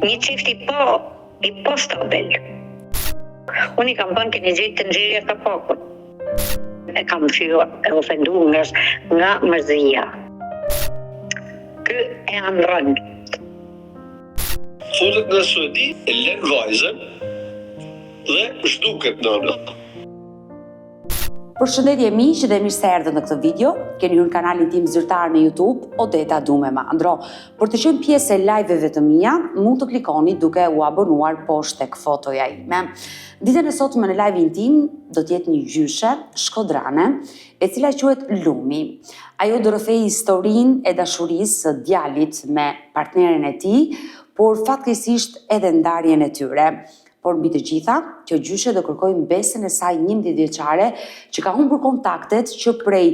Një çift i stabil. Unë i kam thënë keni gjetë të nxjerrja ka pakun. E kam e ofendu nga mërzia. Kë e andron. Futet në Suedi, e lën vajzën dhe zhduket nëna. Përshëndetje miq dhe mirë se erdhët në këtë video. Keni hyrë në kanalin tim zyrtar në YouTube, Odeta Dume Mandro. Për të qenë pjesë e live-eve të mia, mund të klikoni duke u abonuar poshtë tek fotoja ime. Ditën e sotme në live-in tim do të jetë një gjyshe shkodrane, e cila quhet Lumi. Ajo do rrëfej historinë e dashurisë së djalit me partneren e tij, por fatkeqësisht edhe ndarjen e tyre. Por mbi të gjitha, kjo gjyshe do kërkoj mbesën e saj 11 vjeçare që ka humbur kontaktet që prej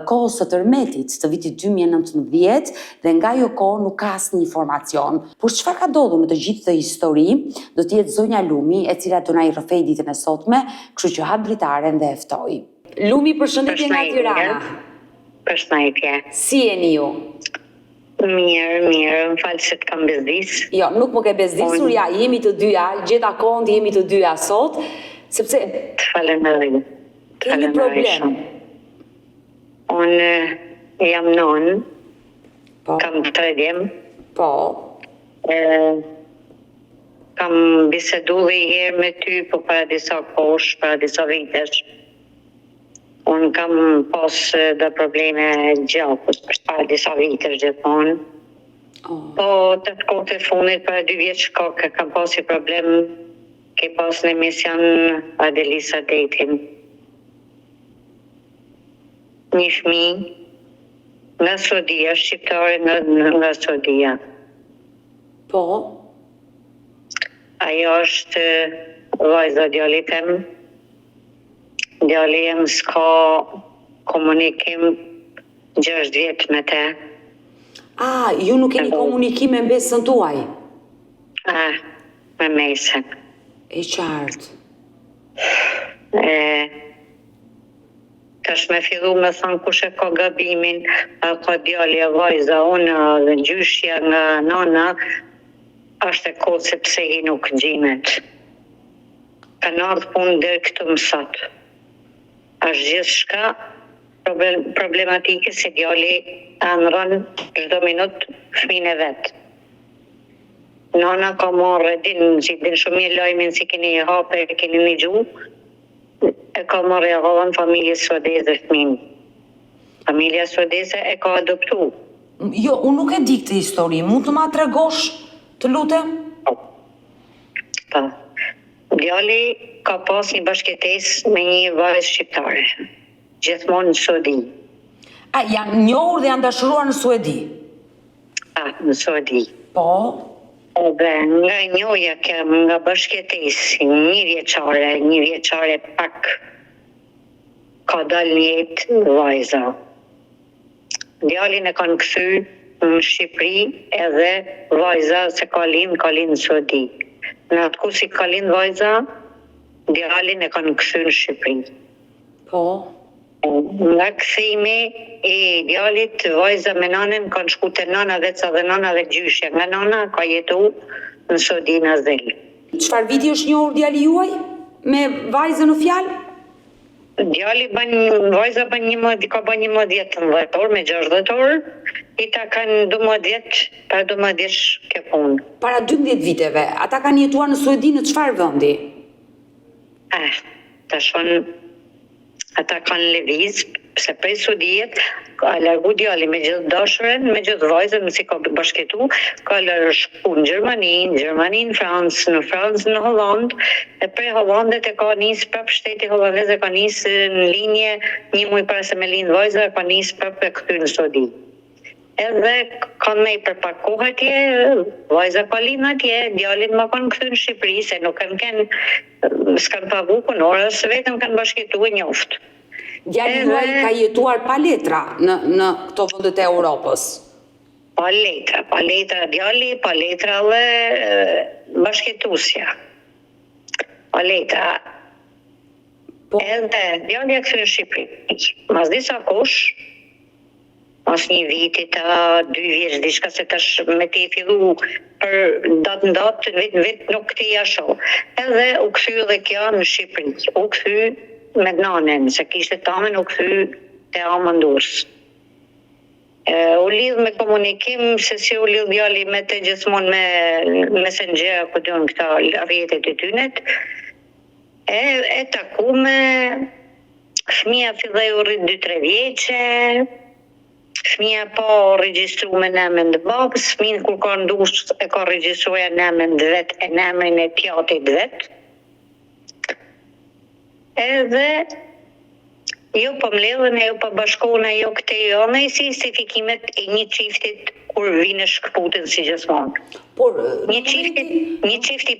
kohës së tërmetit të vitit 2019 dhe nga ajo kohë nuk ka asnjë informacion. Por çfarë ka ndodhur në të gjithë këtë histori, do të jetë zonja Lumi, e cila do na i rrëfej ditën e sotme, kështu që hap dritaren dhe e ftoj. Lumi, përshëndetje nga Tirana. Përshëndetje. Si jeni ju? Mirë, më falë se të kam bezdis. Jo, nuk më ke bezdisur, ja, jemi të dyja, gjeta kohën jemi të dyja sot, sepse... Të falenderoj. Kemi problem. Unë jam nonë, Po. kam 3 djem. Po. Kam bisedu dhe i herë me ty, po para disa kosh, para disa vitesh. Unë kam pas dhe probleme gjakut, para disa vitesh gjithmonë. Po të kohët e fundit, para 2 vjeç ka kam pas i problem, ke pas në emision Adelisa Detin. Një fëmijë nga Sodia, shqiptare nga Sodia. Po. Ajo është vajza djalit tem. Djali jem s'ka komunikim 6 vjetë me te. Ju nuk keni komunikim me mbesën tuaj? Me mesën. E qartë. Tash me fillu me thonë kush e ka gabimin, a ka djali e vajza, unë dhe gjyshja nga nana, është e kodë sepse i nuk gjimet. Ka ardhur punë deri këtu më sot. Është gjithçka problematike se djali andron çdo minutë fëmijën e vet. Nana ka marrë, din shumë mirë lajmin si keni hape, keni një gjuhë, e ka marrë e gëllën familjes suedeze fëmijën. Familja suedeze e ka adoptu. Jo, unë nuk e di këtë histori, mund të ma tregosh, të lutem? Po. Djali ka pas një bashkëtesë me një vajzë shqiptare, gjithmonë në Suedi. Janë njohur dhe janë dashuruar në Suedi? Në Suedi. Po. Edhe nga njohja nga bashkëtesë, një vjeçare pak, ka dalë një jetë vajza. Djalin e kanë kthy në Shqipëri edhe vajza se ka lind në Suedi. Në atë ku si ka lind vajza, djalin e kanë kthy në Shqipëri. Po. Nga kthimi i djalit, vajza me nanën kanë shku te nana veca dhe nana dhe gjyshja. Nga nana ka jetu në Suedi në Azel. Çfarë viti është njohur djali juaj me vajzën në fjalë? Vajza ka bën 11 vjetë me 60 orë, i ta kanë 12 vjetë, para 12 vjetë kjo punë. Para 12 viteve, ata kanë jetuar në Suedi në çfarë vendi? Ata kanë lëviz, se prej Suedijet, ka largu djali me gjithë dashurën, me gjithë vajzën, si ka bashkëtu, ka shku në Gjermani, në Francë, në Hollandë, e prej Hollandet e ka nisë prapë shteti hollandez, e ka nisë në linje, një muaj para se me lind vajza, e ka nisë prapë e këty në Suedi. Edhe kanë me i për pak kohë atje, vajza ka lind atje, djalin ma kanë këty në Shqipëri, se nuk s'kanë pagu punore, se vetëm kanë bashkëtu e njoftë. Djali juaj ka jetuar pa letra në këto vendet e Europës? Pa letra djali, pa letra dhe bashkëtusja. Pa letra. Edhe djali e këthy në Shqipëri. Mas disa kosh, mas një vitit, 2 vjeç, diçka se tash me te fillu për datë në datë, vetë nuk të jasho. Edhe u kthy edhe kjo në Shqipëri. U kthy me nanën, se kishte tamen, u kthy te ama Durrës. U lidh me komunikim, se si u lidh djali me të gjithmonë me Messenger, ku diun këta rrjetet e tynet. E taku me fëmija filloi u rrit 2-3 vjeçe. Fëmija po regjistru me emrin të babës, fëmin kur ka ndush e ka regjistruar në emrin vet, e në emrin e tjatit vet. Edhe jo po mbledhen, jo po bashkohen, jo këtë jo, me si justifikimet e një çiftit kur vinë shkputën si gjithmonë. Por Një çift i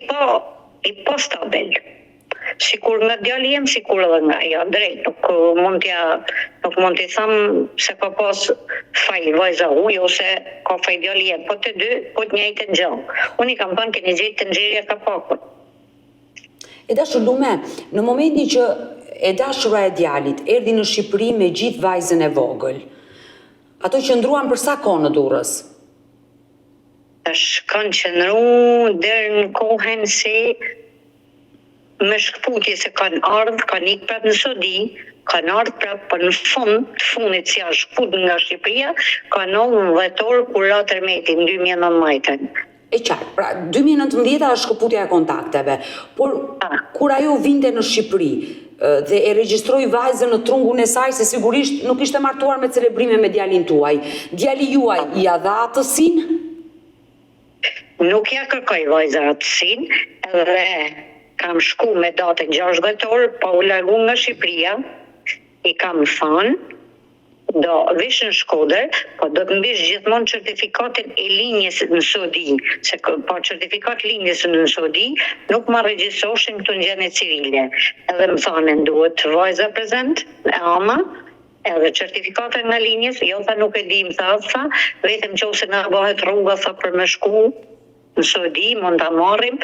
po stabil. Sikur nga djali jem, sikur edhe nga ja drejt, nuk mund t'i tham se ka pas faj vajza uj ose ka faj djali jem, po të dy, po të njëjtën gjë. Unë i kam thënë keni gjetë të nxjerrja ka pakun. E dashur Lume, në momentin që e dashura e djalit erdhi në Shqipëri me gjithë vajzën e vogël, ato qëndruan për sa kohë në Durrës? Tash kanë qëndru deri në kohën se me shkputje se kanë ardhë, kanë ikë prapë në Sodi, kanë ardhë prapë për në fundit si a shkput nga Shqipëria, kanë ardhë në dhjetor kur ra tërmeti në 2019. E qartë, pra 2019 është shkëputja e kontakteve, por kur ajo vinte në Shqipëri dhe e regjistroi vajzën në trungun e saj, se sigurisht nuk ishte martuar me celebrime me djalin tuaj, djali juaj i a dha atësinë? Nuk ja kërkoj vajza atësinë, edhe kam shku me datën 6 dhjetor, pa u largu nga Shqipëria, i kam thënë, do vish në Shkodër, po do të mbish gjithmonë certifikatin e linjes në Sodi, se pa certifikat linjes në Sodi, nuk ma regjistroheshin këtu në gjendje civile. Edhe më thanë, duhet vajza prezent, e ama, edhe certifikatin nga linjes, jo tha nuk e di, më tha, vetëm qose na bëhet rruga, tha për me shku në Sodi, mund ta marrim,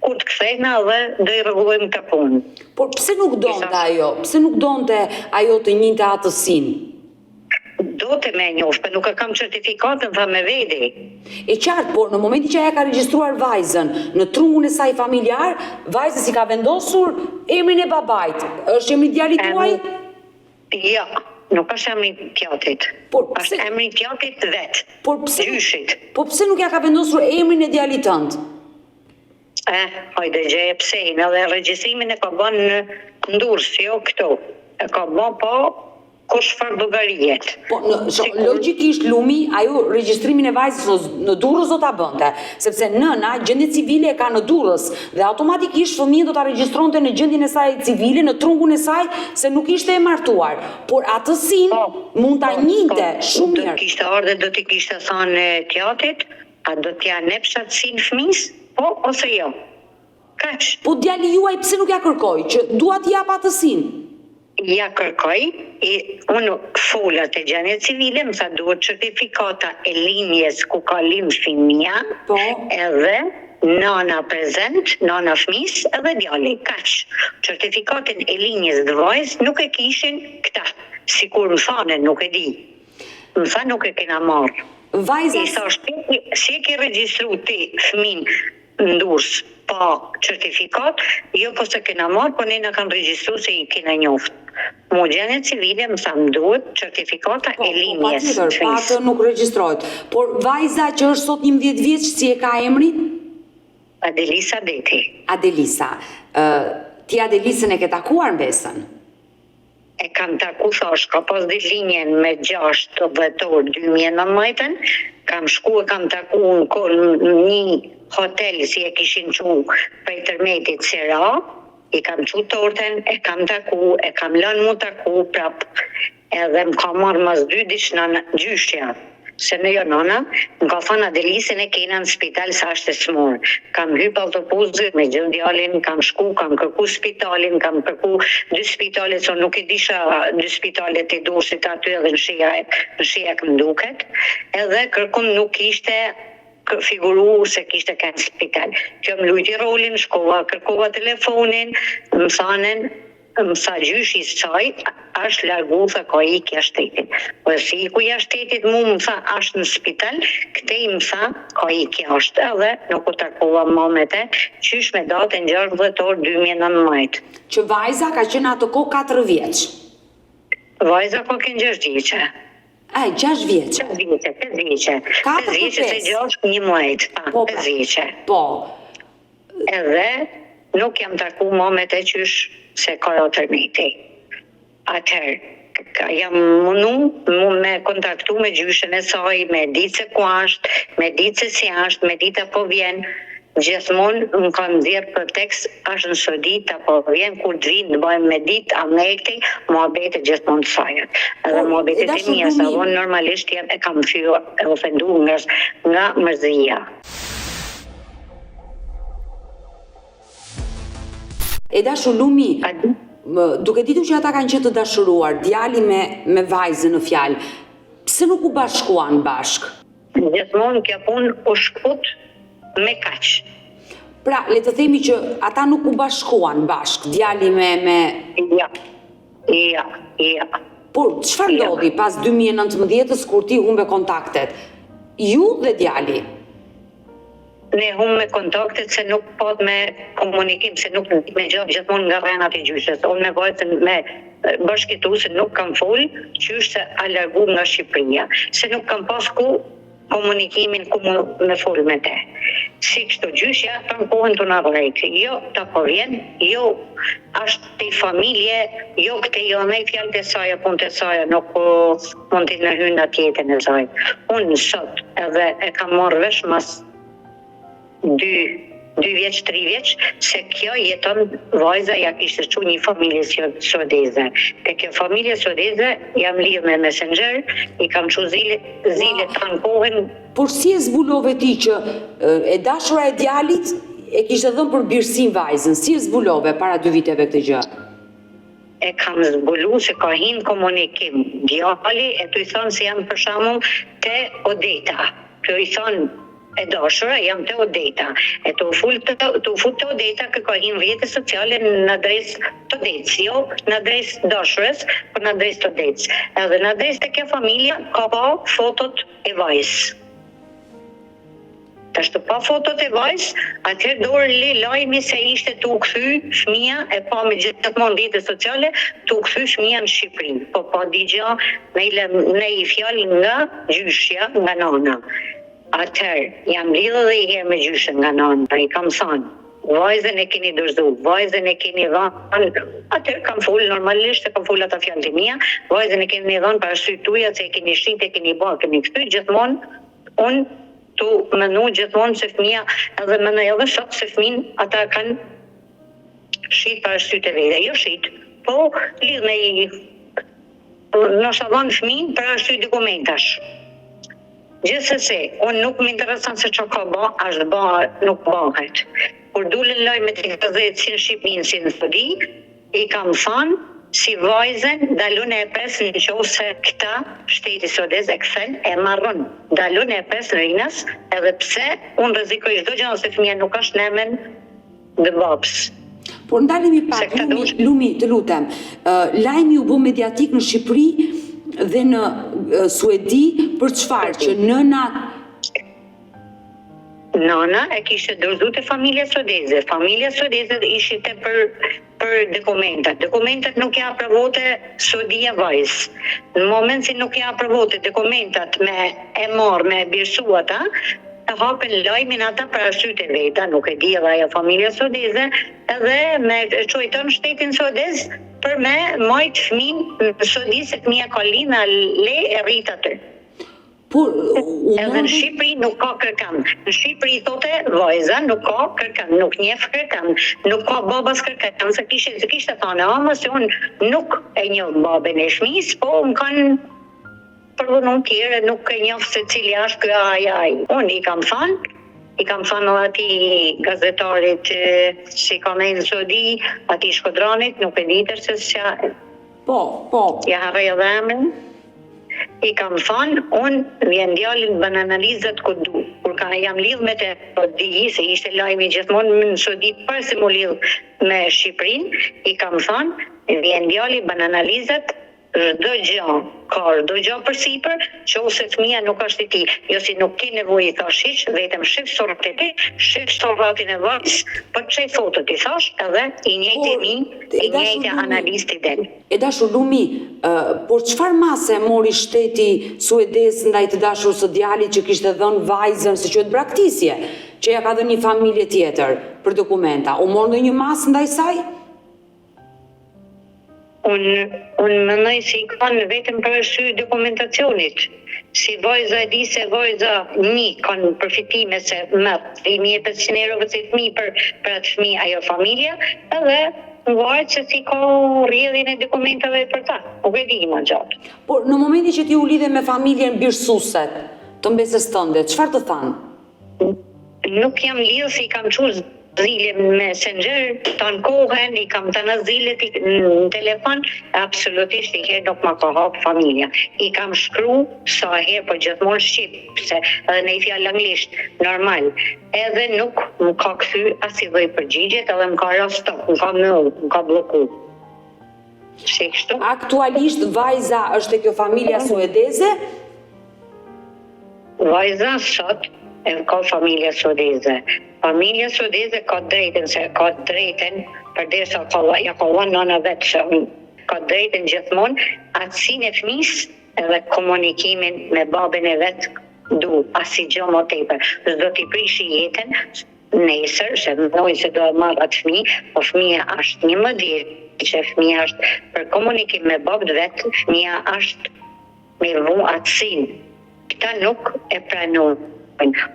kur të kthejna dhe do i rregullojmë ka punë. Por pse nuk donte ajo? Pse nuk donte ajo të njëjtë atësinë? Do të me njoft, për nuk e kam certifikatën, tha me vedi. E qartë, por në momentin që ajo ka regjistruar vajzën në trungun e saj familjar, vajza si ka vendosur emrin e babait. Është emri i djalit tuaj? Jo, nuk është emri i tjatit. Është emri i tjatit vet. Gjyshit. Po pse nuk ja ka vendosur emrin e djalit tënd? Hajde gjeje pse, edhe regjistrimin e ka bën në Durrës, jo këtu. E ka bën po kush çfarë llogariet. Po logjikisht Lumi, ajo regjistrimin e vajzës në Durrës do ta bënte, sepse nëna gjendje civile e ka në Durrës dhe automatikisht fëmijën do ta regjistronte në gjendjen e saj civile, në trungun e saj, se nuk ishte e martuar. Por atësinë mund ta njinte shumë mirë. Do kishte ardhe, do t'i kishte thënë tjatit, a do t'ja nepsh atësinë fëmijës? Po ose jo. Kaq. Po djali juaj pse nuk ja kërkoi që dua t'i jap atësinë? Ja kërkoj, unë fola te gjendja civile, më tha duhet certifikata e linjes ku ka lind fëmia, edhe nana prezent, nana fëmis, edhe djali, kaq. Certifikatin e linjes të vajzës nuk e kishin këta, sikur më thanë, nuk e di. Më tha nuk e kena marrë. Vajza si e ke regjistru ti fëmin në Durrës pa certifikat, jo po se kena marrë, po ne na kanë regjistru se i kena njoft. Mu gjendje civile më thamë duhet certifikata e linjes. Po patjetër, nuk regjistrohet. Por vajza që është sot 11 vjeç, si e ka emrin? Adelisa Deti. Adelisa. Ti Adelisën e ke takuar mbesën? E kam taku, thash, ka pas ditëlinjen me 6 dhjetor 2019, kam shku e kam taku në një hotel si e kishin qu prej tërmetit Sera, i kam qu torten, e kam taku, e kam lënë mu taku prap, edhe më ka marrë mas 2 ditë në gjyshja. Se në jo nana, më ka thënë Adelisën e kena në spital sa është e smurë. Kam hyp autobusit me gjithë djalin, kam shku, kam kërku spitalin, kam kërku 2 spitalet, so nuk e disha 2 spitalet e Durrësit aty edhe në shijak më duket, edhe kërkun nuk ishte figuru se kishte kanë spital. Që më lujti rolin, shkova, kërkova telefonin, më thanen, mësa gjyshi saj, është largu sa ka ikja shtetit. Po si ikuja shtetit mu mësa është në spital, këtej mësa ka ikja është edhe nuk u takova mamete, qysh me datën 6 dhjetor 2019. Që vajza ka qenë ato ko 4 vjeç. Vajza ka kënë 6 vjeqe. 6 vjeçe. 5 vjeqe, 5 vjeqe. 5 vjeqe se 6, 11, 5 vjeqe. Po. Edhe nuk jam taku mamet e qysh se ka alternati. Atëherë, jam mundu me kontaktu me gjyshen e saj, me ditë se ku ashtë, me ditë se si ashtë, me ditë apo vjen. Gjithmonë më kanë dhjerë për tekst, është në sodit, apo vjen kur të vinë, në bëjmë me ditë, a me ekti, muhabete gjithmonë të sajët. Edhe muhabete të mija, sa vonë normalisht e kam fjo e ofendu nga mërzia. E dashur Lumi, duke ditur që ata kanë qenë të dashuruar, djali me vajzën në fjalë, pse nuk u bashkuan bashk? Gjithmonë kja punë u shkut me kaq. Pra, le të themi që ata nuk u bashkuan bashk, djali me... Ja. Por, çfarë ndodhi pas 2019-s kur ti humbe kontaktet? Ju dhe djali? Ne humbe kontaktet se nuk pat me komunikim, se nuk me gjithmonë nga rrenat e gjyshes. Unë me vajtën me bashkitu se nuk kam folë, qysh se a largu nga Shqipëria. Se nuk kam pas ku komunikimin ku me folë me te. Si kështu gjyshja, të në kohën të në vrejtë. Jo, të po vjen, jo, është të i familje, jo këte jo me i fjallë të saja, punë të saja, nuk mund të në hynë atë jetën e saj. Unë sot edhe e kam marrë vesh mas 2 vjeç, 3 vjeç, se kjo jeton vajza ja kishte çu një familje suedeze. Te kjo familje suedeze jam lidh me Messenger, i kam çu zile tan kohën. Por si e zbulove ti që e dashura e djalit e kishte dhënë për birësim vajzën? Si e zbulove para 2 viteve këtë gjë? E kam zbulu se ka hinë komunikim. Djali e të i thonë se jam për shembull te Odeta. Të i thonë e dashura, jam të Odeta. E të u fut të Odeta, kë ka hinë rrjete sociale në adres të Odetës, jo në adres dashurës, për në adres të Odetës. Edhe në adres të kjo familja ka pa fotot e vajzës. Tashtë pa fotot e vajzë, atëherë dorë lajmi se ishte të u kthy fëmia, e pa me gjithmonë rrjete sociale, të u kthy fëmia në Shqipëri. Po pa digja në i fjalë nga gjyshja, nga nana. Atëherë, jam lidhë dhe i herë me gjyshën nga nana, i kam thënë, vajzën e keni dërzu, vajzën e keni dhënë, atëherë kam folë normalisht, kam folë ata fjalët e mia, vajzën e keni dhënë para sytë tuaja, se e keni shit, e keni bërë, keni kthy gjithmonë, unë tu mënu gjithmonë se fëmia, edhe mënë edhe sot se fëmin, ata kanë shit para sytë e vete, jo shit, po lidhë me i, nësa dhënë fëmin para sytë dokumentash. Gjithsesi, unë nuk më interesan se që ka ba, është ba, nuk bëhet. Kur dulën lajmet e gazet si në Shqipërinë, si në Sudi, i kam thënë si vajzën dalun e pes në qovë se këta shteti sodez e këthen e marrën. Dalun e pes në rinës, edhe pse unë rrezikoj çdo gjë se fëmia nuk është nemen dhe babs. Por ndalemi pak, Lumi, të lutem, lajmi u bë mediatik në Shqipëri dhe në Suedi për çfarë që Nana e kishte dorëzu te familja suedeze. Familja suedeze ishte për dokumentat. Dokumentat nuk ja aprovote Suedia vajzë. Në moment si nuk ja aprovote dokumentat me e marrë, me birsu ata, të hapen lajmin ata për arsyet e veta, nuk e di edhe ajo familja suedeze, edhe me çojton shtetin suedez për me majt fëmin në Suedi se fëmia ka linë le e rrit aty. Edhe në Shqipëri nuk ka kërkan. Në Shqipëri thote vajza nuk ka kërkan, nuk njeh kërkan, nuk ka babas kërkan, se kishte thënë ama se unë nuk e njoh babën e fëmisë, po më kanë përvonu tjere, nuk e njoh se cili është ky ai. Unë i kam thënë ati gazetarit si ka me në Saudi, ati Shkodranit, nuk e ditër se s'ja... Po. Ja harrej edhe emrin. I kam thënë, unë vjen djalin bën analizat ku du. Kur jam lidh me te di se ishte lajmi gjithmonë në Saudi për se mu lidh me Shqipërinë, i kam thënë, vjen djali, bën analizat, çdo gjë, ka çdo gjë përsipër, nëse fëmia nuk është i tij, jo si nuk ke nevojë i thash hiç, vetëm shif sorët e tij, shif sorratin e vajzës, po çej fotot i thash, edhe i njëjti analisti del. E dashur Lumi, por çfarë mase mori shteti suedez ndaj të dashur së djalit që kishte dhënë vajzën, se quhet braktisje, që ja ka dhënë një familje tjetër për dokumenta? U mor ndonjë masë ndaj saj? Unë mendoj se i kanë vetëm për arsye dokumentacionit. Si vajza e di se vajza kanë përfitime se merr 3.500 euro si fëmijë për atë fëmijë ajo familja, edhe varet se si ka rrjedhjen e dokumentave për ta. Nuk e di më gjatë. Por në momentin që ti u lidhe me familjen birësuese të mbesës tënde, çfarë të thanë? Nuk jam lidhë se i kam qurë zile në Messenger, të në kohën, i kam të në zile në telefon, absolutisht i herë nuk ma ka hapë familja. I kam shkru sa herë, po gjithmonë shqip, se edhe në i fjallë anglisht, normal. Edhe nuk më ka këthy as i dhej përgjigjet, edhe më ka rastop, më ka mëllë, më ka bloku. Se kështu? Aktualisht vajza është e kjo familja suedeze? Vajza sot e ka familja suedeze. Familja suedeze ka drejten, përderisa ja ka dhënë nëna vetë që ka drejten gjithmonë atësinë e fëmisë edhe komunikimin me babën e vetë du, asi gjë më tepër. S'do t'i prishi jetën nesër, se mendoj se do e marrë atë fëmijë, po fëmija është 11 vjeç, që fëmija është për komunikim me babën vetë, fëmija është me vu atësinë. Këta nuk e pranojnë.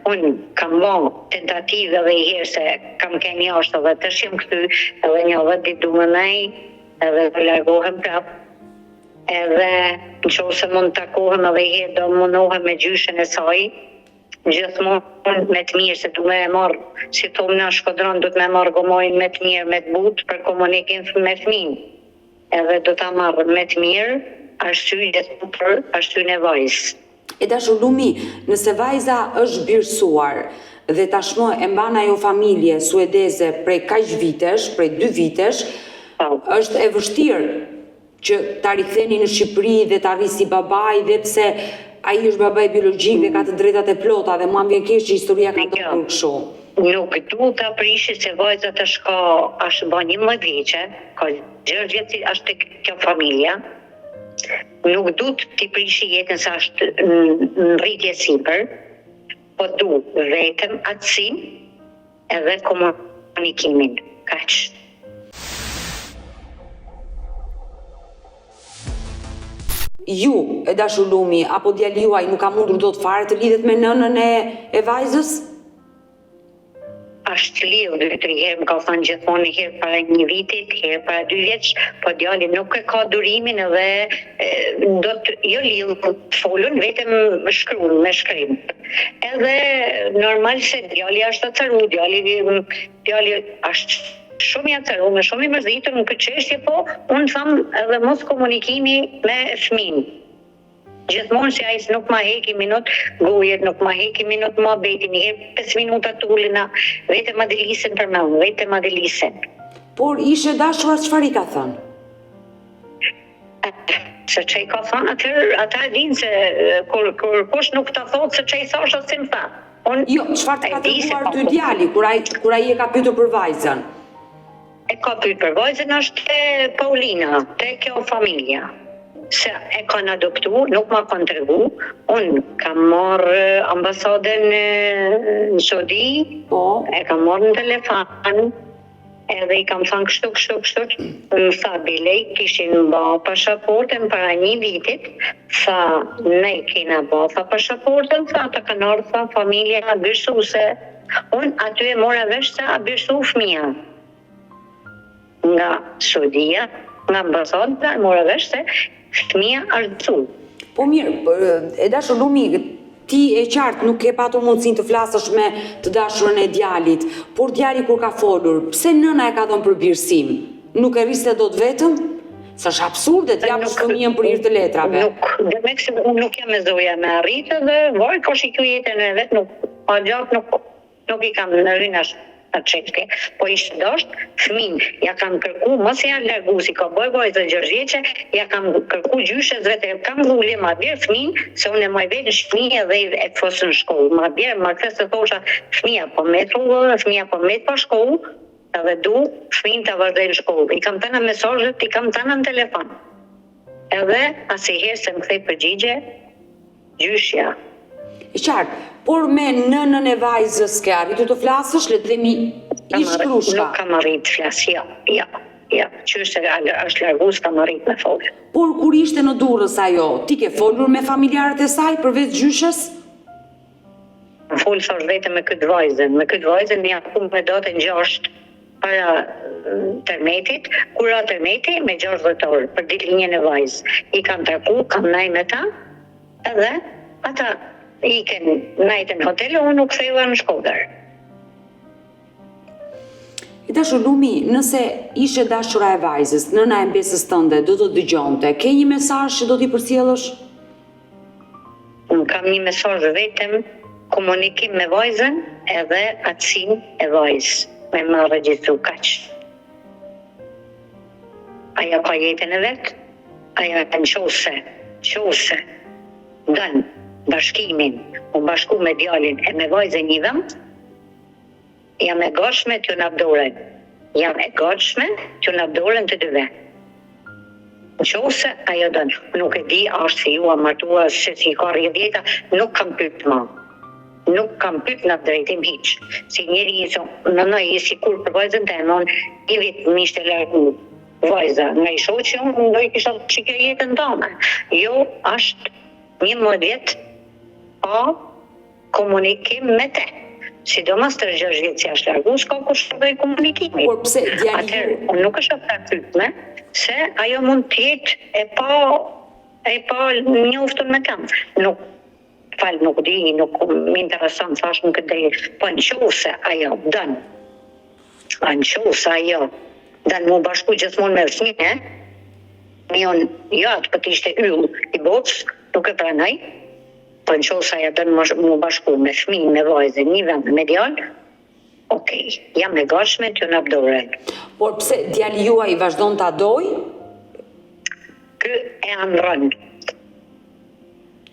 Unë kam bërë tentative edhe i herë se kam kënë jashtë edhe të shim këty edhe një dhe ditë du më nej edhe të largohem prapë edhe në qo se mund të takohem edhe i herë do mundohem me gjyshen e saj gjithmonë me të mirë se du me e marë si tomë në shkodron du të me marë gomojnë me të mirë me të butë për komunikim me fëmin edhe du të marë me të mirë arsye e vajzë. E dashur Lumi, nëse vajza është birësuar dhe tashmë e mban ajo familje suedeze prej kaq vitesh, prej 2 vitesh, është e vështirë që ta riktheni në Shqipëri dhe ta rrisi babai, dhe pse ai është babai biologjik dhe ka të drejtat e plota dhe mua më vjen keq që historia ka ndodhur kështu. Nuk du ta prishi se vajza tash është bën 11 vjeçe, ka 6 vjet është kjo familja. Nuk du t'i prishi jetën sa është në rritje sipër, po du vetëm atësin edhe komunikimin. Kaq. Ju, e dashur Lumi, apo djali juaj nuk ka mundur dot fare të lidhet me nënën e vajzës? Ashtë lidhë 2-3 herë, më ka thënë gjithmonë një herë para 1 vitit, herë para 2 vjeç, po djali nuk e ka durimin edhe do të jo lidhë të folun, vetëm shkruan me shkrim. Edhe normal se djali është atëru, djali është shumë i atëru, me shumë i mërzitur në këtë çështje, po unë thamë edhe mos komunikimi me fëmin. Gjithmonë se ajës nuk ma heki minut gojet, nuk ma heki minut ma beti, një herë 5 minuta tullina, vetëm Adelisen për me unë, vetëm Adelisen. Por ishe dashuar çfarë i ka thënë? Se që i ka thënë, ata e dinë se kur kush nuk ta thotë se që i thash asë më tha. Jo, çfarë të ka treguar ty djali, kur ai e ka pyetur për vajzën? E ka pyetur për vajzën është te Paulina, te kjo familja. Se e kanë adoptu, nuk ma kanë tregu. Unë kam marrë ambasadën në Saudi, e kam marrë në telefon, edhe i kam thënë kështu, më tha bilej, kishin ba pashaportën para 1 vitit, tha ne kena ba pashaportën, tha të kanë ardhur familja birësuese. Unë aty e mora vesh se a birësu fëmija. Nga Saudia, nga ambasada, e mora vesh se fëmija është cu. Po mirë, e dashur Lumi, ti e qartë nuk ke patur mundësin të flasësh me të dashurën e djalit, por djali kur ka folur, pse nëna e ka dhënë për birësim? Nuk e rriste dot vetëm? Sa është absurde të japësh fëmijën për hir të letrave. Nuk jam me zoja me arritë dhe vaj ka shiku jetën e vetë, nuk i kam në rinash. atë çelke, po ishte dosht, fëmin, ja kam kërku, mos ja largu si ka boj vajza 6 vjeçe, ja kam kërku gjyshes vetë, kam dhulje ma bjerë fëmin, se unë e maj vetë në shpëmija dhe e fosë në shkollë. Ma bjerë, ma kësë të thosha, fëmija po me fëmija po me pa shkollë, edhe du fëmin të vazhdoj në shkollë. I kam të në mesazhet, i kam të në telefon. Edhe asnjëherë se më kthej përgjigje, gjyshja. E qartë, por me nënën e vajzës ke arritur të flasësh, le të themi i shkrushka. Nuk kam arrit të flas, ja. Që është largu, s'kam arrit me folë. Por kur ishte në Durrës ajo, ti ke folur me familjarët e saj përveç gjyshes? Më folë thash vetëm me këtë vajzën ja ku me datën 6 para tërmetit, kur ra tërmeti me 6 dhjetor për ditëlinjën e vajzë. I kam taku, kam ndaj me ta, edhe ata iken najtën hotel, unë nuk ktheva në Shkodër. I dashur Lumi, nëse ishe dashura e vajzës, nëna e mbesës tënde, do të dëgjonte, ke një mesazh që do t'i përcjellësh? Unë kam një mesazh vetëm, komunikim me vajzën edhe atësin e vajzës, me më regjistru kaq. Aja ka jetën e vetë, aja në qose, dënë bashkimin, u bashku me djalin e me vajzën një vend, jam e gatshme t'ju nabdoren. T'ju nabdoren të dyve. Nëse ajo don, nuk e di, është se ju a martua se si ka 10 vjeta, nuk kam pyet më. Nuk kam pyet në drejtim hiç. Si njeri nëna i sikur për vajzën teme, një vit më ishte largu vajza, nga i shoqi unë do i kisha çike jetën tënde. Jo, është 11 vjet pa komunikim me te. Sidomos të 6 vjetë që është largu, s'ka kur shpërdoj komunikimi. Por pse djali Atëherë, unë nuk është ata pyetme, se ajo mund të jetë e pa njoftun me kam. Nuk di, nuk më intereson thash nuk e di, po nëse ajo dën. Nëse ajo dën mu bashku gjithmonë me fëmijë, unë jo atë për t'ishte yll i botës, nuk e pranoj. Po nëse ajo dën mu bashku me fëmijë, me vajzën, një vend me djalë, okej, jam e gatshme t'ju nabdoren. Por pse djali juaj vazhdon ta doj? Ky e anëron.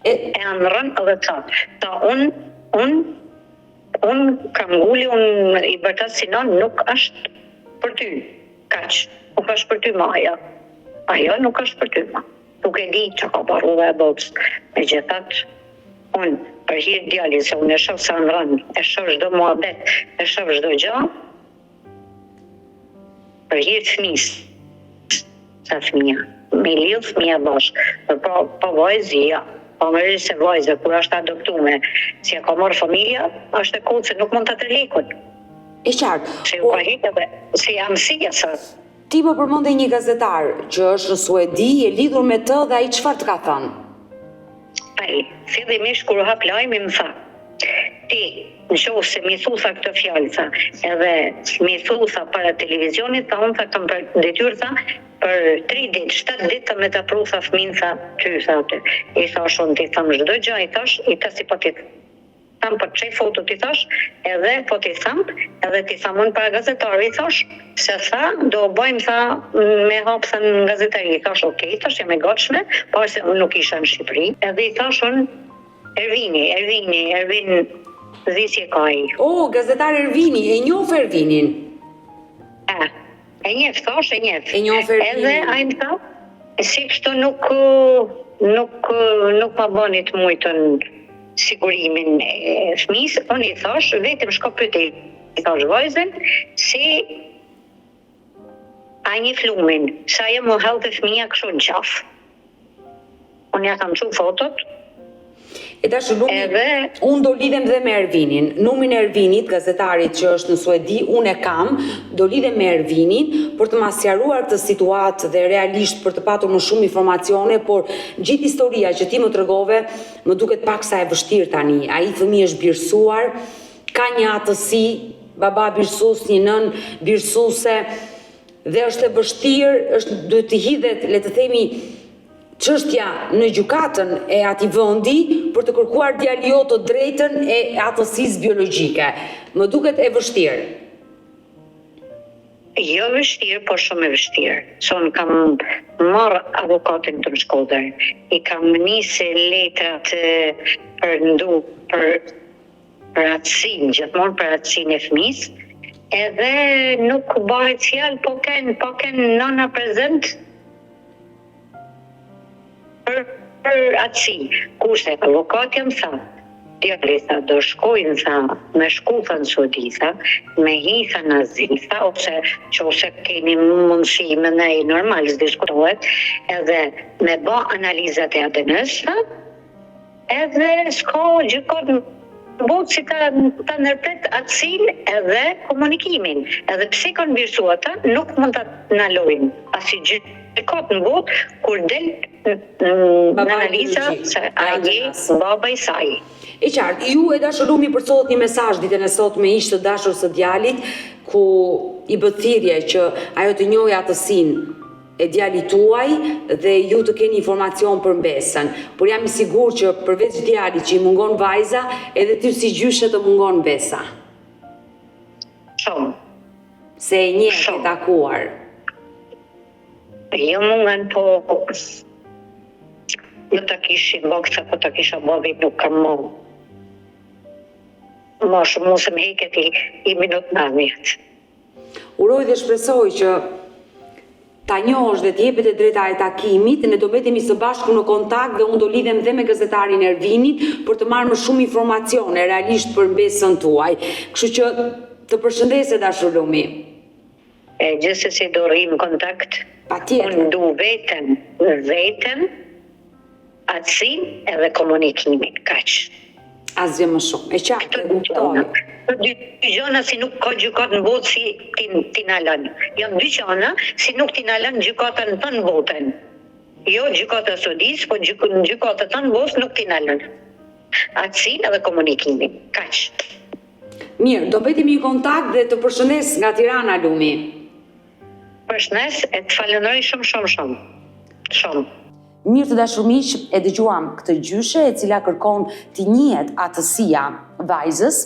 E anëron edhe ta unë kam nguli, unë i bërtat si non, nuk është për ty, kaq, nuk është për ty ma ajo. Ajo nuk është për ty ma. Nuk e di që ka baru dhe e botës. Me gjithat, unë për hirë djali, se unë e shoh sa anëron, e shoh çdo muhabet, e shoh çdo gjë, për hirë fëmis, sa fëmija, me lidh fëmija bashkë, pa vajzë, ja. Po më rrisë se vajzë, kur është adoptume, si e ka marrë familja, është e kodë se nuk mund të lekun. E qartë. Se u ka hekë edhe, se jam sija sa. Ti më përmende një gazetar që është në Suedi, e lidhur me të dhe ai çfarë të ka thënë? Ai, fillimisht kur u hap lajmi më tha, ti, nëse mi thutha këtë fjalë, tha, edhe mi thutha para televizionit, tha unë tha kam për detyrë, tha, për 3 ditë, 7 ditë të me të pru, tha fëmin, tha, ty, tha, ty. I thash unë, ti thamë çdo gjë, i thash, i ta si po ti thamë për çej foto, ti thash, edhe po ti thamë, edhe ti thamë unë para gazetari, i thash, se tha, do bëjmë, tha, me hapë, tha, në gazetari, i thash, okej, thash, jam e gatshme, por se unë nuk isha në Shqipëri, edhe i thash unë, Ervin Zisje Kaj. O, gazetar Ervini, e njoh Ervinin? E njef, thash, e njef. E njoh Ervinin. Edhe a i më tha, si kështu nuk ma bënit mujtën sigurimin e fëmis, unë i thash, vetëm shko pyeti, i thash vajzën, si a një flumin, sa ajo më hellë të fëmija kështu në qafë. Unë ja kam çu fotot. E dashur Lumi, unë do lidhem dhe me Ervinin. Numin e Ervinit, gazetarit që është në Suedi, unë e kam, do lidhem me Ervinin për të ma sqaruar të situatë dhe realisht për të patur më shumë informacione, por gjithë historia që ti më tregove më duket paksa e vështirë tani. Ai fëmijë është birësuar, ka një atësi, baba birësues, një nën birësuese, dhe është e vështirë, duhet të hidhet, le të themi, çështja në gjykatën e atij vendi për të kërkuar djali jot të drejtën e atësisë biologjike. Më duket e vështirë. Jo vështirë, por shumë e vështirë. Son kam marrë avokatin të në Shkodër, i kam nisë letrat për atësin, gjithmonë për atësin e fëmis, edhe nuk bëhet fjalë, po ken nëna prezent për atësi. Kurse avokati më tha, djali tha, do shkojnë tha, me shkufa në Saudi tha, me hitha në azil tha, ose keni mundësi me nej normal, s'diskutohet, edhe me ba analizat e ADN-s tha, edhe s'ka gjykot në botë si ta nërpret atësin edhe komunikimin. Edhe pse kanë birsu ata, nuk mund të nalojnë. Asi gjykot në botë, kur del në analiza se a je baba i saj. E qartë, ju e dashurumi përsodhet një mesazh ditën e sot me ish të dashur së djalit, ku i bët thirrje që ajo të njohë atësinë e djalit tuaj dhe ju të keni informacion për mbesën. Por jam i sigurt që përveç djalit që i mungon vajza, edhe ty si gjyshe të mungon mbesa. Shumë. Se e një e takuar. Jo mungan, po jo të kishim boksa, po të kisha bovi nuk kam mo. Mo shumë musëm heket i minut në amjet. Uroj dhe shpresoj që ta njohësh dhe t'jepet e drejta e takimit, ne do mbetemi së bashku në kontakt dhe unë do lidhem dhe me gazetarin Ervinit për të marrë më shumë informacione realisht për mbesën tuaj. Kështu që të përshëndese dashurumi. Gjithsesi do rrim kontakt. Patjetër. Unë du vetëm atësin edhe komunikimin, kaq. Asgjë më shumë. E qartë, e kuptoj. Dy gjona si nuk ka gjykat në botë si ti na lën. Janë dy gjona si nuk ti na lën gjykatën të në botën. Jo gjykata e Saudis, po gjykata të në botë nuk ti na lën. Atësin edhe komunikimin. Kaq. Mirë, do mbetemi në kontakt dhe të përshëndes nga Tirana, Lumi. Përshëndes e të falenderoj shumë. Shumë. Mirë të dashur miq, e dëgjuam këtë gjyshe e cila kërkon të njihet atësia vajzës,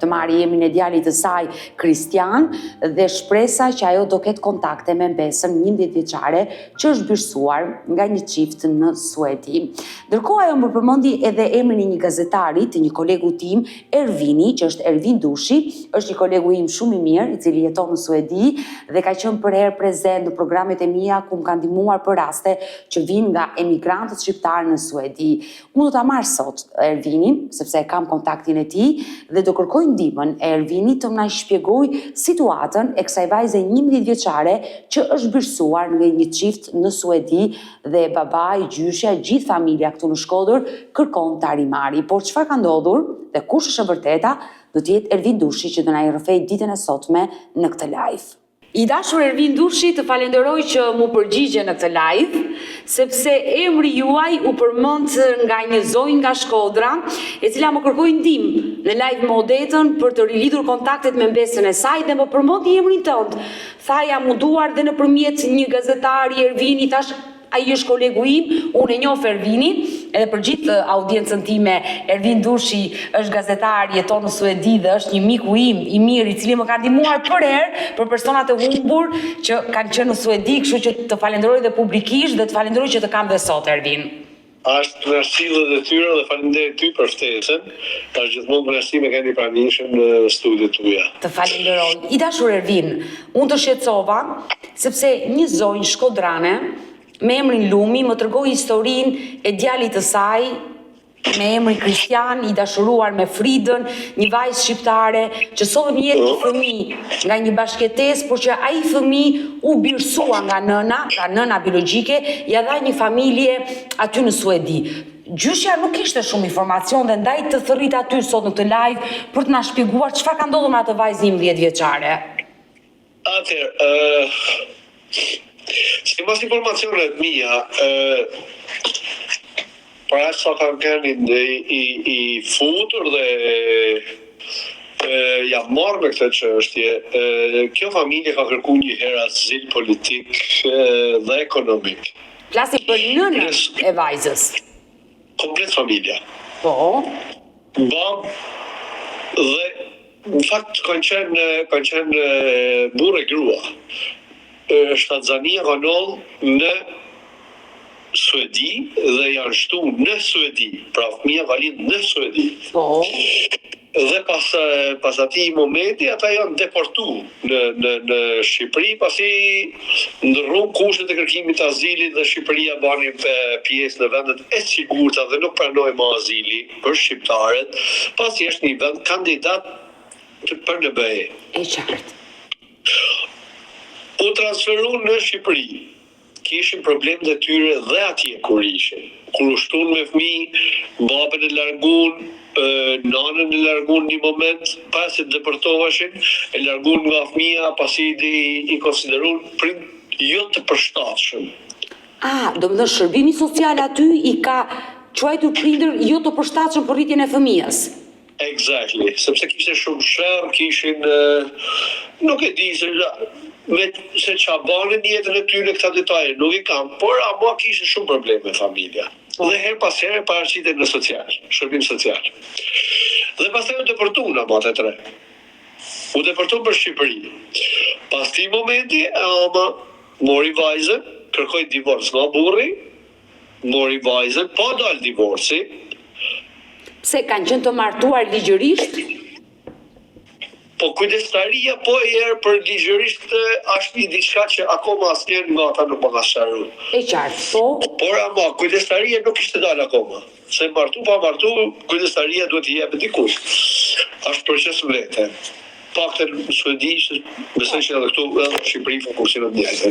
të marrë emrin e djalit të saj Kristian dhe shpresa që ajo do ketë kontakte me mbesën 11 vjeçare që është bërsuar nga një çift në Suedi. Ndërkohë ajo më përmendi edhe emrin e një gazetari, të një kolegu tim, Ervini, që është Ervin Dushi, është një kolegu im shumë i mirë, i cili jeton në Suedi dhe ka qenë për herë prezent në programet e mia ku më ka ndihmuar për raste që vijnë nga emigrantët shqiptarë në Suedi. Unë do ta marr sot Ervinin, sepse kam kontaktin e tij dhe do kërkoj ndihmën e Ervinit të na shpjegoj situatën e kësaj vajze 11 vjeçare që është bërsuar nga një çift në Suedi dhe babai, gjyshja, gjithë familja këtu në Shkodër kërkon ta rimari. Por çfarë ka ndodhur dhe kush është e vërteta, do të jetë Ervin Dushi që do na i rrëfej ditën e sotme në këtë live. I dashur Ervin Dushi, të falenderoj që mu përgjigje në këtë live, sepse emri juaj u përmend nga një zonjë nga Shkodra, e cila më kërkoi ndihmë në live me Odetën për të rilidhur kontaktet me mbesën e saj dhe më përmendi emrin tënd. Tha jam munduar dhe nëpërmjet një gazetari Ervini, thash ai është kolegu im, unë e njoh Ervinin, edhe për gjithë audiencën time, Ervin Dushi është gazetar, jeton në Suedi dhe është një miku im i mirë i cili më ka ndihmuar për herë për personat e humbur që kanë qenë në Suedi, kështu që të falenderoj dhe publikisht dhe të falenderoj që të kam dhe sot Ervin. Është kënaqësi dhe detyrë dhe faleminderit ty për ftesën. Është gjithmonë kënaqësi me keni pranishëm në studiot tuaja. Të falenderoj. I dashur Ervin, unë të shqetësova sepse një zonjë shkodrane me emrin Lumi më tregoi historinë e djalit të saj me emrin Kristian, i dashuruar me Fridën, një vajzë shqiptare që sot jetë një fëmijë nga një bashkëtesë, por që ai fëmijë u birësua nga nëna biologjike, ja dha një familje aty në Suedi. Gjyshja nuk kishte shumë informacion dhe ndaj të thërrit aty sot në këtë live për të na shpjeguar çfarë ka ndodhur me atë vajzë 11 vjeçare. Sipas informacionet mia, para sa kanë qenë i futur dhe jam marrë me këtë çështje. Kjo familje ka kërkuar një herë azil politik dhe ekonomik. Flasim për nënën e vajzës. Komplet familja. Po. Bab dhe Në fakt kanë qenë burrë e grua. Shtatzania ka ndodhur në Suedi dhe janë shtu në Suedi. Pra fëmia ka lind në Suedi. Po. Dhe pas atij momenti ata janë deportu në Shqipëri, pasi ndrru kushtet e kërkimit të azilit dhe Shqipëria bani pjesë në vendet e sigurta dhe nuk pranoi më azili për shqiptarët, pasi është një vend kandidat për në BE. E qartë. U transferu në Shqipëri. Kishin problemet e tyre dhe atje kur ishin. Kur u shtun me fëmijë, babën e largun, nanën e largun një moment, pasi depërtoheshin, e largun nga fëmia, pasi i konsiderun prind jo të përshtatshëm. Do më dhe shërbimi social aty i ka quajtur prindër jo të përshtatshëm për rritjen e fëmijës. Exactly, sepse kishte shumë shërë, kishin, nuk e di se qa banin jetën e tyre këta detaje, nuk i kam, por ama kishin shumë probleme me familja. Dhe her pas herë paraqiten në social, shërbim social. Dhe pastaj u deportu në ama të tre. U deportu për Shqipëri. Pas ti momenti, ama mori vajzën, kërkoi divorc nga burri, mori vajzën, pa dal divorci. Pse kanë qenë të martuar ligjërisht? Po kujdestaria po herë për ligjërisht është një diçka që akoma asnjëri nga ata nuk më ka sqaruar. E qartë, po. Por ama kujdestaria nuk ishte dalë akoma. Se martu pa martu, kujdestaria duhet t'i jepet dikush. Është proces vete. Paktën në Suedi, besoj që edhe këtu edhe në Shqipëri funksionon njëjtë.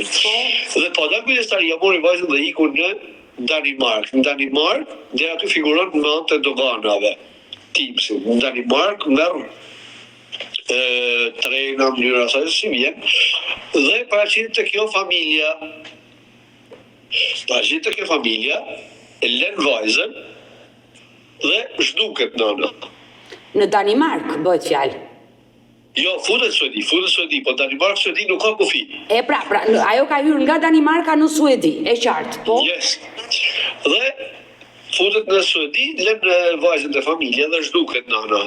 Dhe pa dalë kujdestaria, mori vajzën dhe iku në Danimark. Në Danimark, dhe aty figuron në anë të doganave. Tipsi. Në Danimark merr trejna mënyra sa si vjen dhe paraqitet të kjo familja e lën vajzën dhe zhduket nëna. Në Danimark bëhet fjalë. Jo, futet Suedi, po Danimark Suedi nuk ka kufi. Pra, ajo ka hyrë nga Danimarka në Suedi, e qartë, po? Yes. Dhe futet në Suedi, lën vajzën të familja dhe zhduket nëna.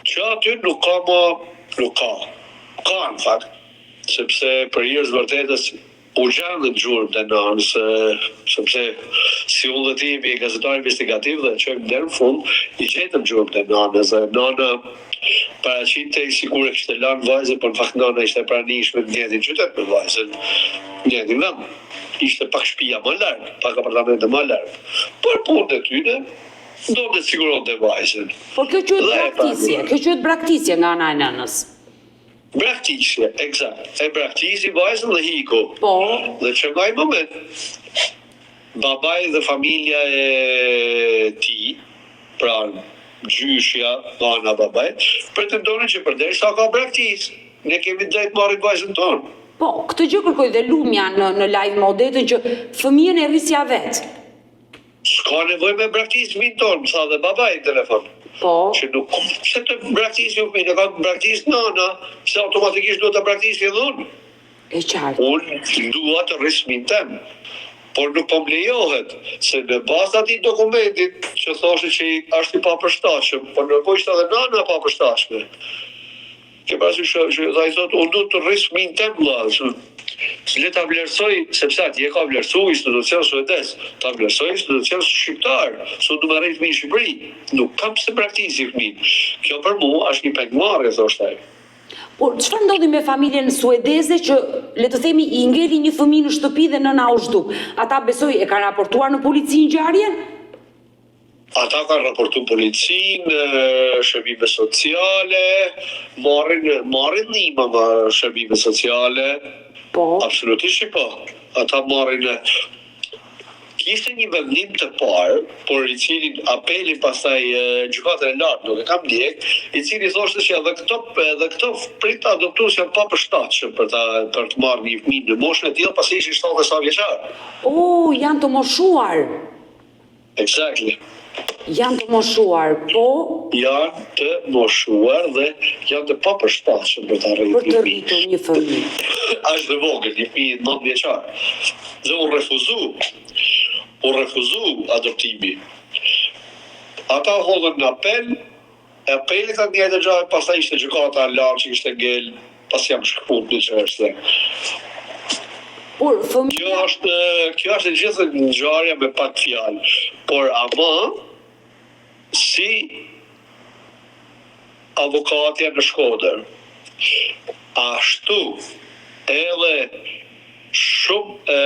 Që aty nuk ka. Ka në fakt, sepse për hirës vërtetës u gjendën gjurmë të nanës, sepse si unë dhe ti jemi gazetar investigativ dhe qëmë dherë në fund, i gjetëm gjurmë të nanës dhe nana paraqitej sikur e kishte lanë vajzën, por në fakt nana ishte pranishme në njëtin qytet me vajzën, njëtin vend. Ishte pak shtëpia më larg, pak apartamente më larg. Por punë e tyne do të siguron të vajzën. Por kjo quhet braktisje nga ana e nënës. Braktisje, eksakt. E braktisi vajzën dhe hiku. Po. Dhe që nga i moment, babaj dhe familja e ti, pra gjyshja, ana babaj, pretendonin që përderisa ka braktis, ne kemi drejt marrin vajzën tonë. Po, këtë gjë kërkoj dhe Lumja në live modetën që fëmijën e rrisja vetë. S'ka nevoj me braktis fëmijën tonë, më tha dhe babaj në telefon. Po. Që nuk, pse të braktis një fëmijë, ka braktis nana, pse automatikisht duhet të braktis edhe unë. E qartë. Unë dua të rris fëmijën tem, por nuk po më lejohet, se në bazë atij dokumentit që thoshe që është i papërshtatshëm, por ndërkohë ishte edhe nana papërshtatshme. Ke parasysh që ai thotë unë duhet të rris fëmijën tem vëlla. Le ta vlerësoj, sepse atje ka vlerësu institucion suedez, ta vlerësoj institucion shqiptar, so du me rejtë fëmijë në Shqipëri. Nuk kam pse praktisi fëmijë. Kjo për mua është një pengmarrje, thoshte ai. Por çfarë ndodhi me familjen suedeze që le të themi i ngeli një fëmijë në shtëpi dhe nëna u zhduk? Ata besoj e kanë raportuar në polici ngjarjen? Ata kanë raportu policinë, shërbime sociale, marrin ndihmë nga shërbime sociale. Po. Absolutisht që po. Ata marrin. Kishte një vendim të parë, por i cilin apelin pastaj gjykatën e lartë nuk e kam ndjek, i cili thoshte që edhe këto prit adoptues janë pa përshtatshëm për të marrë një fëmijë në moshën e tillë pasi ishin 70 sa vjeçar. Janë të moshuar. Exactly. Janë të moshuar, po? Janë të moshuar dhe janë të papërshtatshëm për të rritur një fëmijë. Është dhe vogël, një fëmijë 9 vjeçar. Dhe u refuzu adoptimi. Ata hodhën në apel E apeli ta njëjtë gjë, pastaj ishte gjykata e lartë që ishte ngel, pas jam shkputur në çështje. Por fëmia Kjo është e gjithë ngjarja me pak fjalë, por ama si avokatja në Shkodër, ashtu edhe shumë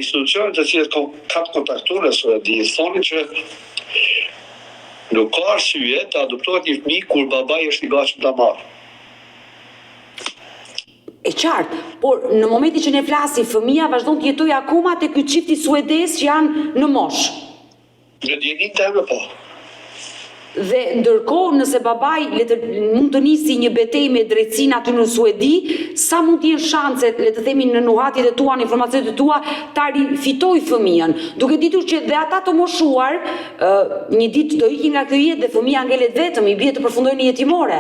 institucionet të cilët ka kontaktuar në Suedi, thonin që nuk ka arsye të adoptohet një fëmijë kur babai është i gatshëm ta marrë. e qartë, por në momentin që ne flasim, fëmia vazhdon të jetojë akoma te ky çifti suedez që janë në moshë. Në djenin teme po. Dhe ndërkohë nëse babai mund të nisi një betejë me drejtësinë aty në Suedi, sa mund të jenë shanset, le të themi në nuhatjet e tua, në informacionet e tua, ta rifitoj fëmijën, duke ditur që dhe ata të moshuar një ditë do ikin nga kjo jetë dhe fëmia ngelet vetëm, i bie të përfundojë në jetimore.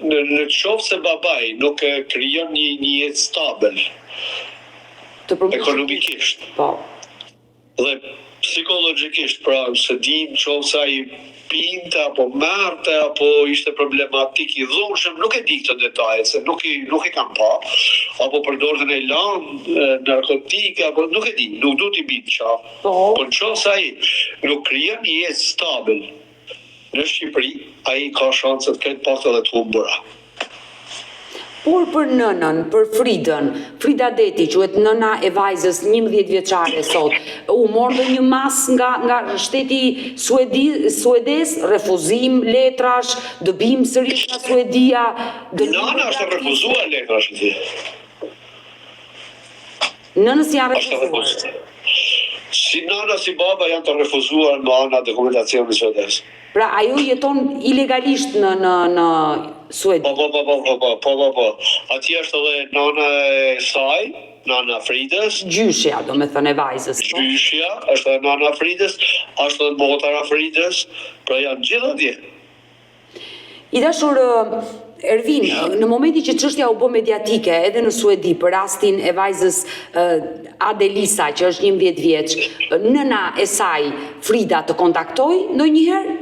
Në qoftë se babai nuk krijon një jetë stabil ekonomikisht. Po. Dhe psikologjikisht, pra se dim qoftë se ai pinte apo merte apo ishte problematik i dhunshëm, nuk e di këto detaje, se nuk i kam pa, apo përdorën e lanë, narkotike, apo nuk e di, nuk du t'i bitë qa. Por qoftë se ai nuk krijon një jetë stabil në Shqipëri, ai ka shanse të ketë pak edhe të humbura. Por për nënën, për Fridën, Frida Deti, quhet nëna e vajzës 11 vjeçare sot, u mor një mas nga shteti suedez, refuzim letrash, dëbim sërish nga Suedia. Nëna është refuzuar letrash ti. Nënës janë refuzuar. Si nëna si baba janë të refuzuar në ana dokumentacionit suedez. Pra ajo jeton ilegalisht në Suedi. Po. Atje është edhe nana e saj, nana Fridës. Gjyshja, do me thënë e vajzës. Gjyshja, është edhe nana Fridës, është edhe motara Fridës, pra janë gjithë atje. I dashur Ervin, në momentin që çështja u bë mediatike edhe në Suedi për rastin e vajzës Adelisa, që është 11 vjeç, nëna e saj, Frida, të kontaktoi ndonjëherë?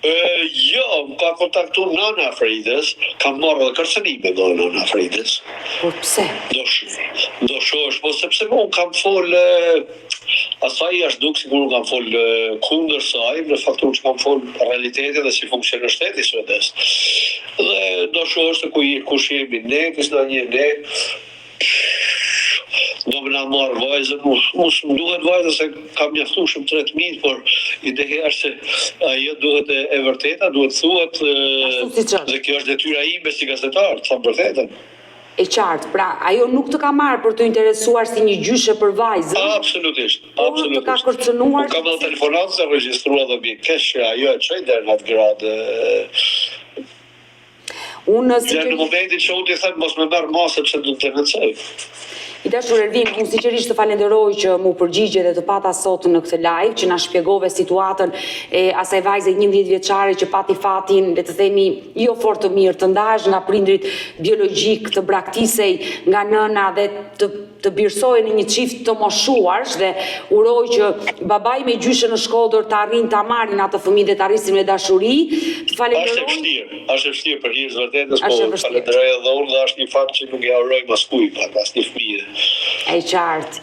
Jo, ka kontaktuar nana Fridës, kam marrë dhe kërcënime do nana Fridës. Por pse? Do shosh, po sepse unë kam folë, asaj është duk sigur unë kam folë kundër saj, në faktur që kam folë realitetin dhe si funksionon shteti suedez. Dhe do shosh të kush jemi ne, kisë në një ne, do më na marrë vajzën, mos më duhet vajzën se kam mjaftu shumë 3.000, por ideja është se ajo duhet e vërteta, duhet thuhet, dhe kjo është detyra ime si gazetar, të thamë vërtetën. E qartë, pra ajo nuk të ka marrë për të interesuar si një gjyshe për vajzën? Absolutisht. Të ka kërcënuar? Unë kam dhe telefonatës e regjistrua dhe bje kesh që ajo e qëj dhe në atë gradë. Në momentin që unë t'i thëmë mos me merë ma sepse du të denuncoj. I dashur Ervin, unë sinqerisht të falenderoj që mu përgjigje dhe të pata sot në këtë live, që na shpjegove situatën e asaj vajze 11 vjeçare që pati fatin, le të themi, jo fort të mirë, të ndash nga prindrit biologjik, të braktisej nga nëna dhe të birësoj në një çift të moshuarsh dhe uroj që babai me gjyshe në Shkodër të arrin të marrin atë fëmijë dhe të arrisin me dashuri. Të falenderoj. Është e vështirë për hir të vërtetës, po falenderoj edhe unë dhe është një fakt që nuk ja uroj maskujt pak as një fëmijë. E qartë.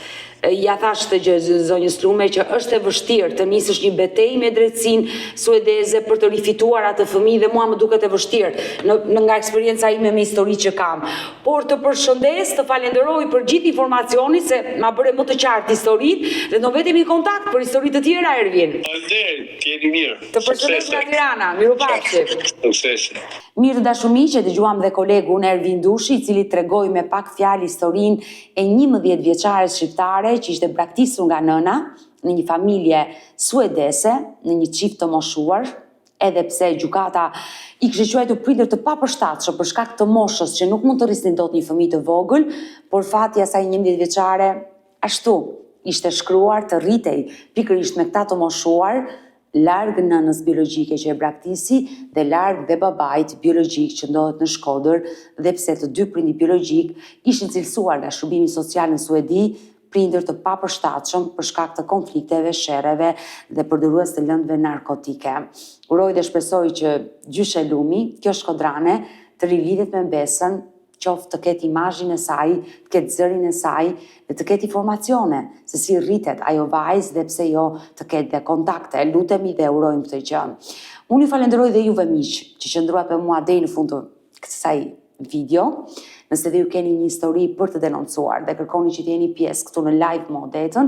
Ja thash të gjë, zonjës Lume, që është e vështirë të nisësh një betejë me drejtsinë suedeze për të rifituar atë fëmijë dhe mua më duket e vështirë nga eksperienca ime me histori që kam. Por të përshëndes, të falenderoj për gjithë informacionin se ma bëre më të qartë historinë dhe do vetemi në kontakt për histori të tjera, Ervin. Faleminderit, jeni mirë. Të përshëndes nga Tirana, mirupafshim. Suksese. Mirë dashur miq, e dëgjuam dhe kolegun Ervin Dushi, i cili tregoi me pak fjalë historinë e 11 vjeçare shqiptare që ishte braktisur nga nëna në një familje suedese, në një çift të moshuar, edhe pse gjykata i kishte quajtur prindër të papërshtatshëm për shkak të moshës që nuk mund të rrisnin dot një fëmijë të vogël, por fati i asaj 11 vjeçare ashtu ishte shkruar të rritej pikërisht me këta të moshuar, larg nënës biologjike që e braktisi dhe larg dhe babait biologjik që ndodhet në Shkodër, dhe pse të dy prindit biologjik ishin cilësuar nga shërbimi social në Suedi, prindër të papërshtatshëm për shkak të konflikteve, sherreve dhe përdorues të lëndëve narkotike. Uroj dhe shpresoj që gjyshe Lumi, kjo shkodrane, të rilidhet me Besën, qoftë të ketë imazhin e saj, të ketë zërin e saj dhe të ketë informacione se si rritet ajo vajzë dhe pse jo të ketë dhe kontakte. Lutemi dhe urojmë këtë gjë. Unë ju falenderoj dhe juve miq që qëndruat me mua deri në fund të kësaj video. Nëse dhe ju keni një histori për të denoncuar dhe kërkoni që t'jeni pjesë këtu në live më odetën,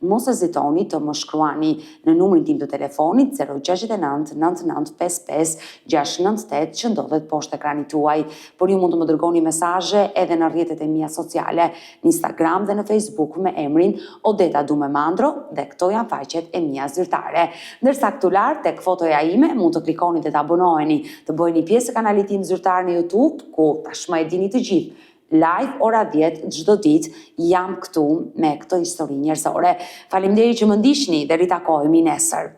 mos hezitoni të më shkruani në numrin tim të telefonit 069 99 55 698 që ndodhet poshtë ekranit tuaj. Por ju mund të më dërgoni mesazhe edhe në rrjetet e mia sociale, në Instagram dhe në Facebook me emrin Odeta Dumemandro dhe këto janë faqet e mia zyrtare. Ndërsa këtu lart tek fotoja ime mund të klikoni dhe të abonoheni, të bëheni pjesë e kanalit tim zyrtar në YouTube, ku tashmë e dini të gjithë. Live ora 10 çdo ditë jam këtu me këtë histori njerëzore. Faleminderit që më ndiqni dhe ritakohemi nesër.